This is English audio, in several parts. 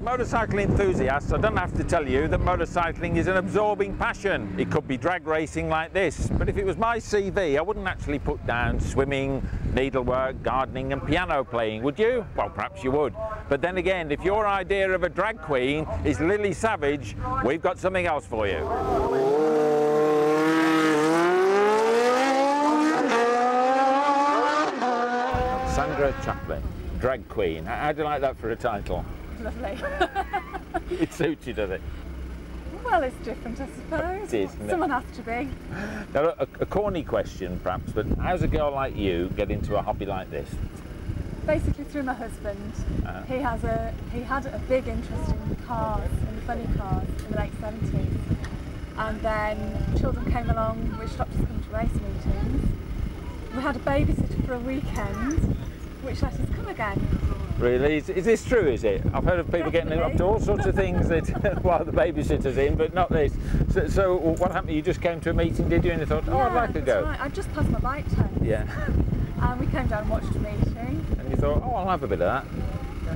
Motorcycle enthusiasts, I don't have to tell you that motorcycling is an absorbing passion. It could be drag racing like this, but if it was my CV, I wouldn't actually put down swimming, needlework, gardening and piano playing, would you? Well, perhaps you would. But then again, if your idea of a drag queen is Lily Savage, we've got something else for you. Sandra Chaplain, drag queen. How do you like that for a title? Lovely. It suits you, does it? Well, it's different, I suppose. It is, isn't it? Someone has to be. Now, a corny question, perhaps, but how's a girl like you get into a hobby like this? Basically through my husband. He had a big interest in cars, in the funny cars, in the late 70s. And then children came along, which stopped us coming to race meetings. We had a babysitter for a weekend, which let us come again. Really? Is this true, is it? I've heard of people getting up to all sorts of things that, while the babysitter's in, but not this. So what happened? You just came to a meeting, did you? And you thought, oh, yeah, I'd like to go. Right. I just passed my bike test. Yeah. And we came down and watched a meeting. And you thought, oh, I'll have a bit of that.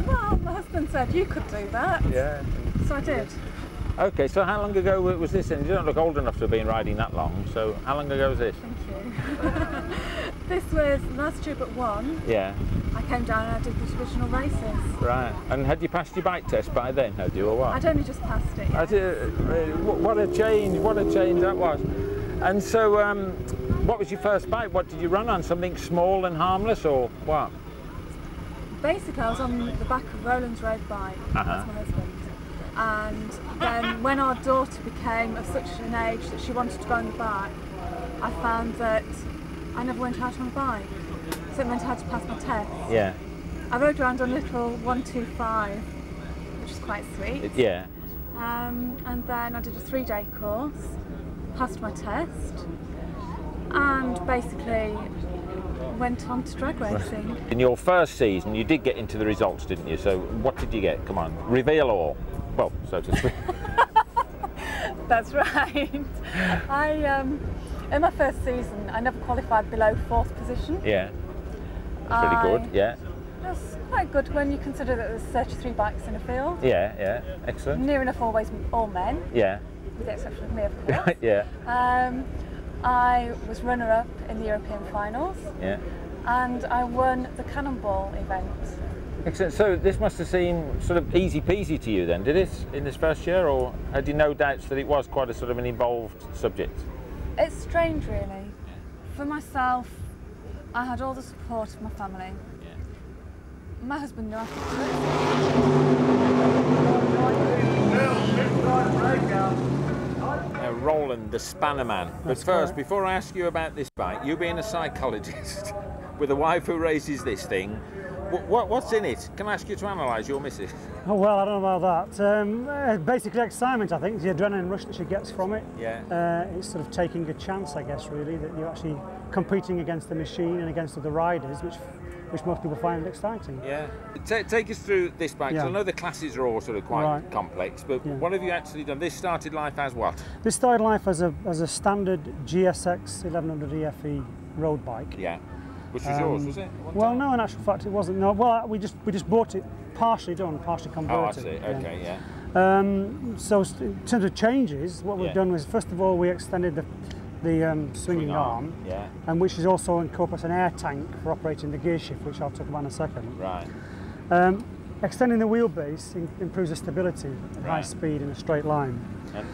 Well, my husband said, you could do that. Yeah. So I did. Okay, so how long ago was this? And you don't look old enough to have been riding that long, so how long ago was this? Thank you. This was last year but one. Yeah. I came down and I did the traditional races. Right. And had you passed your bike test by then, had you, or what? I'd only just passed it. Yes. What a change, that was. And so, what was your first bike? What did you run on? Something small and harmless, or what? Basically, I was on the back of Roland's road bike. That's my husband. And then when our daughter became of such an age that she wanted to go on the bike, I found that I never went out on a bike. So it meant I had to pass my test. Yeah. I rode around on a little 125, which is quite sweet. Yeah. And then I did a 3-day course, passed my test, and basically went on to drag racing. In your first season, you did get into the results, didn't you? So what did you get? Come on, reveal all. Well, so to speak. That's right. In my first season, I never qualified below 4th position. Yeah. That's pretty good, yeah. That's quite good when you consider that there's 33 bikes in a field. Yeah, yeah, excellent. Near enough always all men. Yeah. With the exception of me, of course. Yeah. I was runner-up in the European finals. Yeah. And I won the Cannonball event. Excellent. So this must have seemed sort of easy peasy to you then, did it, in this first year, or had you no doubts that it was quite a sort of an involved subject? It's strange, really. For myself, I had all the support of my family. Yeah. My husband knew I could do it. Roland, the spanner man. But first, before I ask you about this bike, you being a psychologist with a wife who races this thing, what's in it? Can I ask you to analyse your missus? Oh, well, I don't know about that. Basically excitement, I think, the adrenaline rush that she gets from it. Yeah. It's sort of taking a chance, I guess, really, that you're actually competing against the machine and against other riders, which most people find exciting. Yeah. Take us through this bike. Yeah. So I know the classes are all sort of quite complex, but what have you actually done? This started life as what? This started life as a standard GSX 1100 EFE road bike. Yeah. Which was yours, was it? Well, no, in actual fact, it wasn't. No, well, we just bought it partially done, partially converted. Oh, I see. Okay, yeah. So in terms of changes, what we've done was, first of all, we extended the swinging arm, and which is also incorporates an air tank for operating the gear shift, which I'll talk about in a second. Right. Extending the wheelbase improves the stability at high speed in a straight line.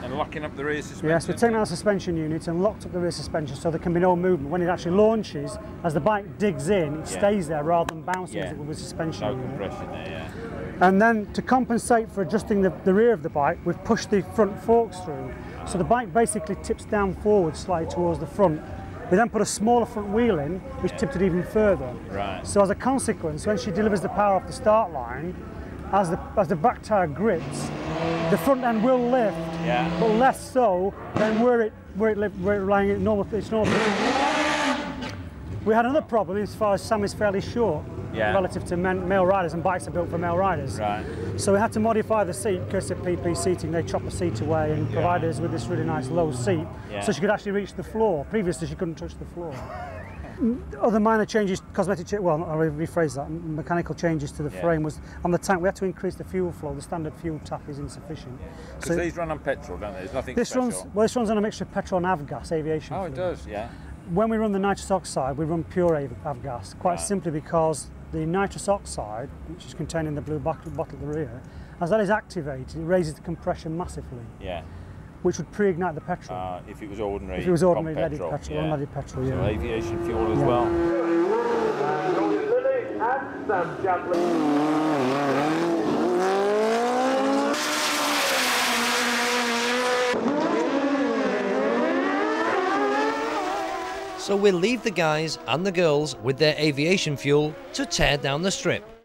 And locking up the rear suspension? Yes, we've taken out the suspension unit and locked up the rear suspension so there can be no movement. When it actually launches, as the bike digs in, it stays there rather than bouncing as it would with suspension unit. No compression there, yeah. And then to compensate for adjusting the rear of the bike, we've pushed the front forks through. So the bike basically tips down forward slightly towards the front. We then put a smaller front wheel in, which tipped it even further. Right. So as a consequence, when she delivers the power off the start line, as the back tyre grips, the front end will lift, but less so than where it lying at normal. It's normal. We had another problem as far as Sam is fairly short relative to male riders, and bikes are built for male riders. Right. So we had to modify the seat because of PP seating. They chop the seat away and provide us with this really nice low seat, so she could actually reach the floor. Previously, she couldn't touch the floor. Other minor changes, cosmetic, well, I'll rephrase that, mechanical changes to the frame was on the tank. We had to increase the fuel flow. The standard fuel tap is insufficient. Because these run on petrol, don't they? There's nothing this special. This runs on a mixture of petrol and avgas, aviation fuel. It does, yeah. When we run the nitrous oxide, we run pure avgas, quite simply because the nitrous oxide, which is contained in the blue bottle at the rear, as that is activated, it raises the compression massively. Yeah. Which would pre-ignite the petrol. If it was ordinary. If it was ordinary leaded petrol, unleaded petrol, So aviation fuel as well. And Sandra Chaplain. So we'll leave the guys and the girls with their aviation fuel to tear down the strip.